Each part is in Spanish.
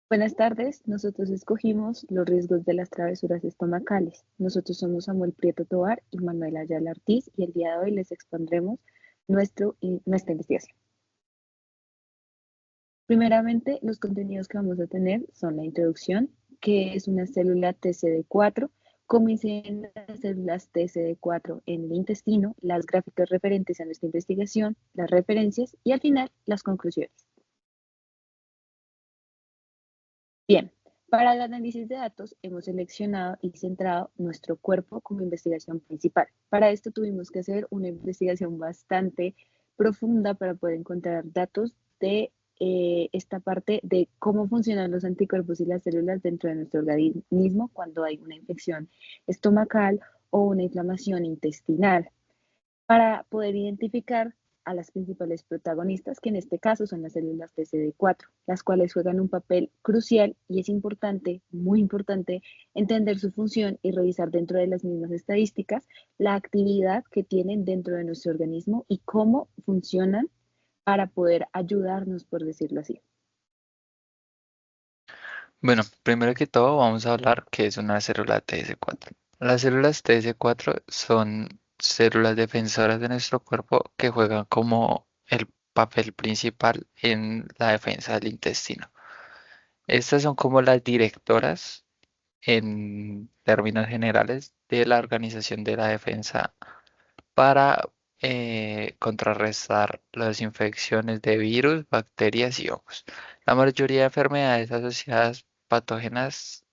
Buenas tardes, nosotros escogimos los riesgos de las travesuras estomacales. Nosotros somos Samuel Prieto Tovar y Manuel Ayala Ortiz y el día de hoy les expondremos nuestra investigación. Primeramente, los contenidos que vamos a tener son la introducción, que es una célula TCD4, cómo inciden las células TCD4 en el intestino, las gráficas referentes a nuestra investigación, las referencias y al final las conclusiones. Bien, para el análisis de datos hemos seleccionado y centrado nuestro cuerpo como investigación principal. Para esto tuvimos que hacer una investigación bastante profunda para poder encontrar datos de esta parte de cómo funcionan los anticuerpos y las células dentro de nuestro organismo cuando hay una infección estomacal o una inflamación intestinal para poder identificar a las principales protagonistas, que en este caso son las células TCD4, las cuales juegan un papel crucial y es importante, muy importante, entender su función y revisar dentro de las mismas estadísticas la actividad que tienen dentro de nuestro organismo y cómo funcionan para poder ayudarnos, por decirlo así. Bueno, primero que todo vamos a hablar qué es una célula TS4. Las células TS4 son células defensoras de nuestro cuerpo que juegan como el papel principal en la defensa del intestino. Estas son como las directoras en términos generales de la organización de la defensa para contrarrestar las infecciones de virus, bacterias y hongos. La mayoría de enfermedades asociadas patógenas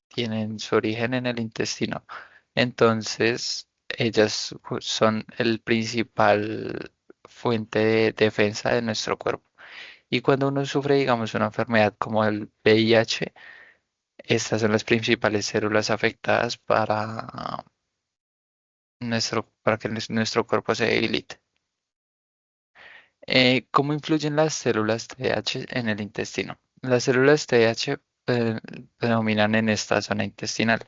tienen su origen en el intestino. Entonces, ellas son el principal fuente de defensa de nuestro cuerpo. Y cuando uno sufre, digamos, una enfermedad como el VIH, estas son las principales células afectadas para que nuestro cuerpo se debilite. ¿Cómo influyen las células TH en el intestino? Las células TH predominan en esta zona intestinal.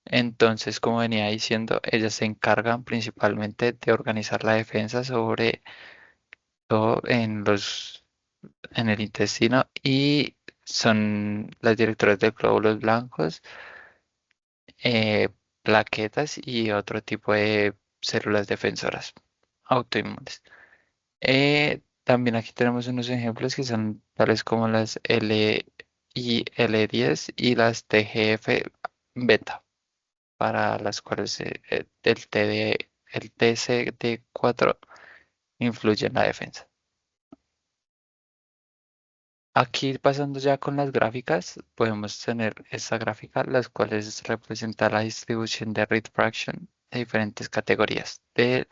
Entonces, como venía diciendo, ellas se encargan principalmente de organizar la defensa sobre todo en el intestino y son las directoras de glóbulos blancos, eh, plaquetas y otro tipo de células defensoras autoinmunes. También aquí tenemos unos ejemplos que son tales como las LIL10 y las TGF beta, para las cuales el TCD4 influye en la defensa. Aquí pasando ya con las gráficas, podemos tener esta gráfica, las cuales representan la distribución de read fraction de diferentes categorías de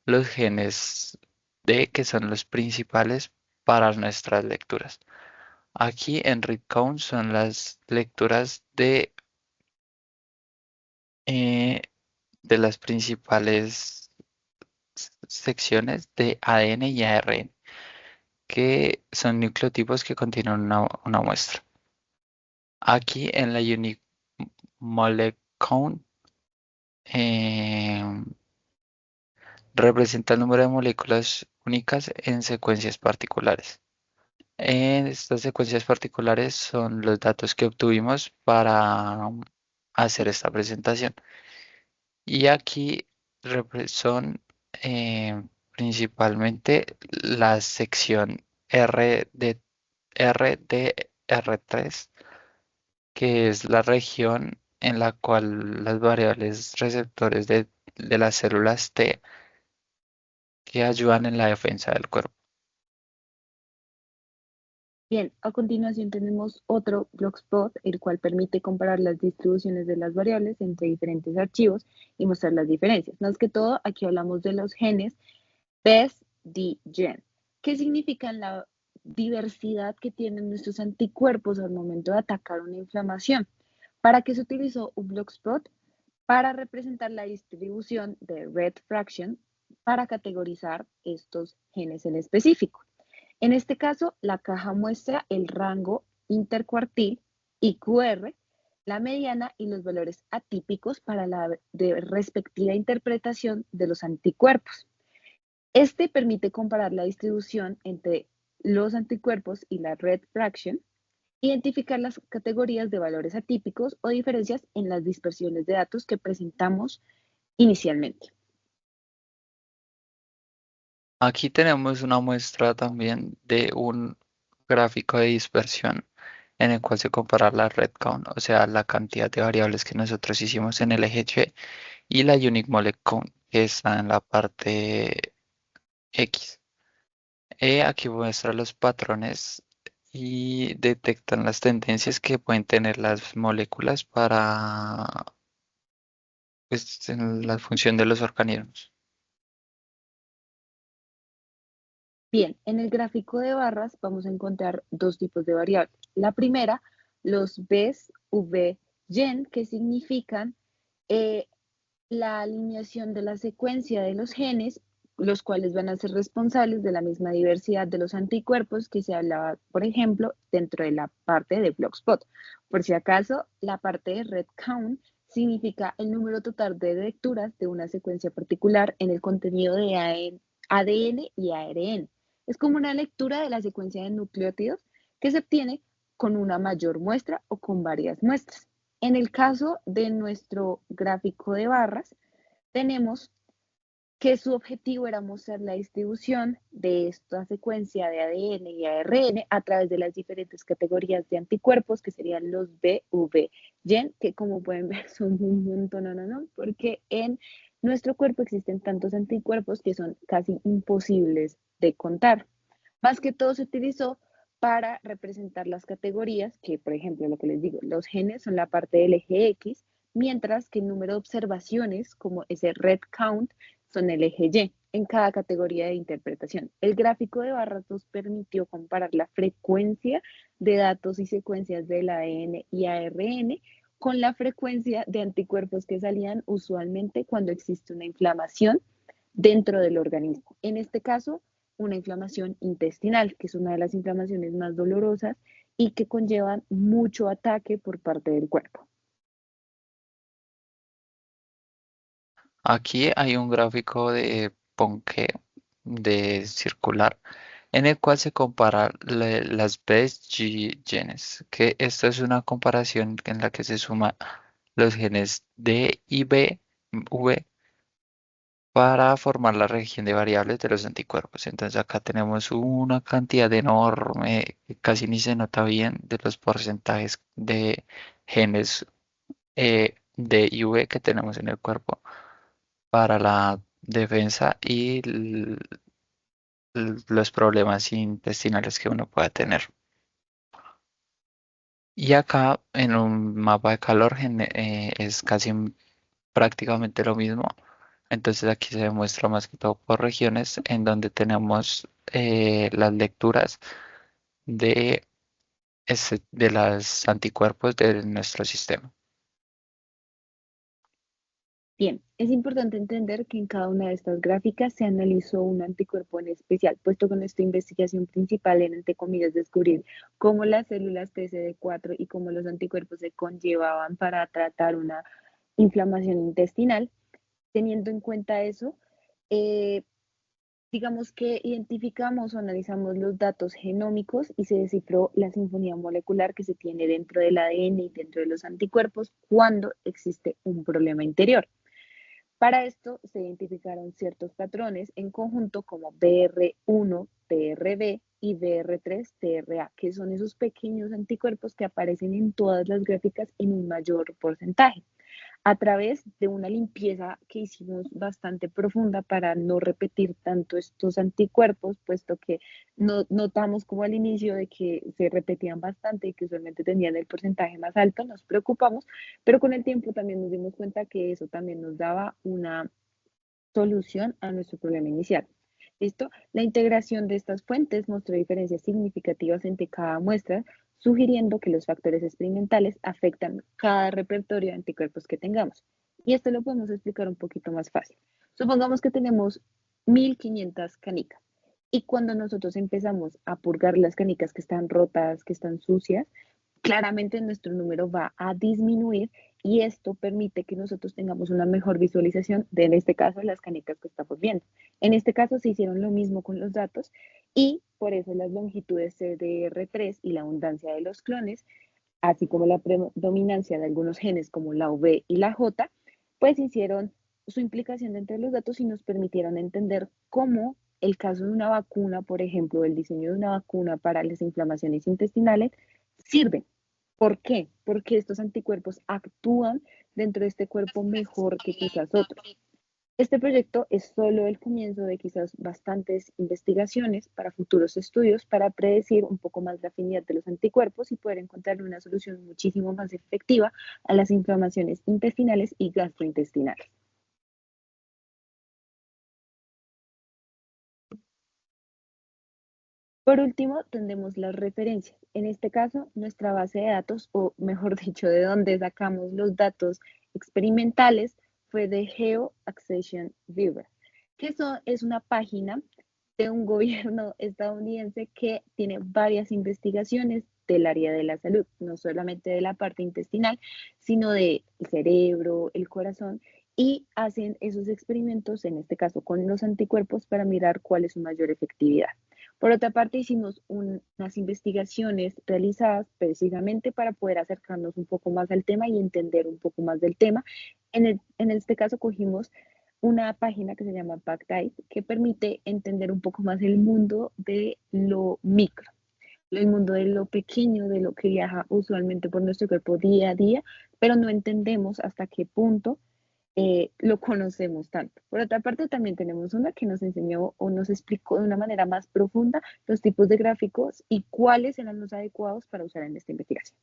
los genes D, que son los principales para nuestras lecturas. Aquí en read count son las lecturas eh, de las principales secciones de ADN y ARN, que son nucleotipos que contienen una muestra. Aquí en la Unique Molecule Count eh, representa el número de moléculas únicas en secuencias particulares. En estas secuencias particulares son los datos que obtuvimos para hacer esta presentación. Y aquí son principalmente la sección RDR3, que es la región en la cual las variables receptores de las células T que ayudan en la defensa del cuerpo. Bien, a continuación tenemos otro Blogspot, el cual permite comparar las distribuciones de las variables entre diferentes archivos y mostrar las diferencias. Más que todo, aquí hablamos de los genes PES-D-GEN, que significan la diversidad que tienen nuestros anticuerpos al momento de atacar una inflamación. ¿Para qué se utilizó un Blogspot? Para representar la distribución de red fraction para categorizar estos genes en específico. En este caso, la caja muestra el rango intercuartil IQR, la mediana y los valores atípicos para la respectiva interpretación de los anticuerpos. Este permite comparar la distribución entre los anticuerpos y la red fraction Identificar las categorías de valores atípicos o diferencias en las dispersiones de datos que presentamos inicialmente. Aquí tenemos una muestra también de un gráfico de dispersión en el cual se compara la red count, o sea, la cantidad de variables que nosotros hicimos en el eje Y, y la unique molecule count, que está en la parte X. Aquí muestra los patrones y detectan las tendencias que pueden tener las moléculas para pues, en la función de los organismos. Bien, en el gráfico de barras vamos a encontrar dos tipos de variables. La primera, los Bs, V, Gen, que significan eh, la alineación de la secuencia de los genes, los cuales van a ser responsables de la misma diversidad de los anticuerpos que se hablaba, por ejemplo, dentro de la parte de Blogspot. Por si acaso, la parte de Red Count significa el número total de lecturas de una secuencia particular en el contenido de ADN y ARN. Es como una lectura de la secuencia de nucleótidos que se obtiene con una mayor muestra o con varias muestras. En el caso de nuestro gráfico de barras, tenemos que su objetivo era mostrar la distribución de esta secuencia de ADN y ARN a través de las diferentes categorías de anticuerpos, que serían los BV gen, que como pueden ver son un montón, no, porque en nuestro cuerpo existen tantos anticuerpos que son casi imposibles de contar. Más que todo se utilizó para representar las categorías, que por ejemplo, lo que les digo, los genes son la parte del eje X, mientras que el número de observaciones, como ese red count, son el eje Y en cada categoría de interpretación. El gráfico de barras nos permitió comparar la frecuencia de datos y secuencias del ADN y ARN con la frecuencia de anticuerpos que salían usualmente cuando existe una inflamación dentro del organismo. En este caso, una inflamación intestinal, que es una de las inflamaciones más dolorosas y que conllevan mucho ataque por parte del cuerpo. Aquí hay un gráfico de Ponke de circular en el cual se compara las best genes, que esta es una comparación en la que se suma los genes D y B, V, para formar la región de variables de los anticuerpos. Entonces acá tenemos una cantidad enorme, que casi ni se nota bien, de los porcentajes de genes D y V que tenemos en el cuerpo para la defensa y los problemas intestinales que uno pueda tener. Y acá en un mapa de calor es casi prácticamente lo mismo. Entonces aquí se demuestra más que todo por regiones en donde tenemos las lecturas de, de los anticuerpos de nuestro sistema. Bien, es importante entender que en cada una de estas gráficas se analizó un anticuerpo en especial, puesto que nuestra investigación principal era, entre comillas, descubrir cómo las células TCD4 y cómo los anticuerpos se conllevaban para tratar una inflamación intestinal. Teniendo en cuenta eso, eh, digamos que identificamos o analizamos los datos genómicos y se descifró la sinfonía molecular que se tiene dentro del ADN y dentro de los anticuerpos cuando existe un problema interior. Para esto se identificaron ciertos patrones en conjunto como BR1, TRB y BR3, TRA, que son esos pequeños anticuerpos que aparecen en todas las gráficas en un mayor porcentaje a través de una limpieza que hicimos bastante profunda para no repetir tanto estos anticuerpos, puesto que notamos como al inicio de que se repetían bastante y que usualmente tenían el porcentaje más alto, nos preocupamos, pero con el tiempo también nos dimos cuenta que eso también nos daba una solución a nuestro problema inicial. ¿Listo? La integración de estas fuentes mostró diferencias significativas entre cada muestra, sugiriendo que los factores experimentales afectan cada repertorio de anticuerpos que tengamos. Y esto lo podemos explicar un poquito más fácil. Supongamos que tenemos 1500 canicas y cuando nosotros empezamos a purgar las canicas que están rotas, que están sucias, claramente nuestro número va a disminuir y esto permite que nosotros tengamos una mejor visualización de, en este caso, las canicas que estamos viendo. En este caso se hicieron lo mismo con los datos y por eso las longitudes CDR3 y la abundancia de los clones, así como la predominancia de algunos genes como la V y la J, pues hicieron su implicación entre los datos y nos permitieron entender cómo el caso de una vacuna, por ejemplo, el diseño de una vacuna para las inflamaciones intestinales, sirve. ¿Por qué? Porque estos anticuerpos actúan dentro de este cuerpo mejor que quizás otros. Este proyecto es solo el comienzo de quizás bastantes investigaciones para futuros estudios para predecir un poco más la afinidad de los anticuerpos y poder encontrar una solución muchísimo más efectiva a las inflamaciones intestinales y gastrointestinales. Por último, tendremos las referencias. En este caso, nuestra base de datos, o mejor dicho, de donde sacamos los datos experimentales, fue de GeoAccession Viewer, que eso es una página de un gobierno estadounidense que tiene varias investigaciones del área de la salud, no solamente de la parte intestinal, sino del cerebro, el corazón, y hacen esos experimentos, en este caso con los anticuerpos, para mirar cuál es su mayor efectividad. Por otra parte, hicimos unas investigaciones realizadas precisamente para poder acercarnos un poco más al tema y entender un poco más del tema. En este caso, cogimos una página que se llama Pactide, que permite entender un poco más el mundo de lo micro, el mundo de lo pequeño, de lo que viaja usualmente por nuestro cuerpo día a día, pero no entendemos hasta qué punto lo conocemos tanto. Por otra parte, también tenemos una que nos enseñó o nos explicó de una manera más profunda los tipos de gráficos y cuáles eran los adecuados para usar en esta investigación.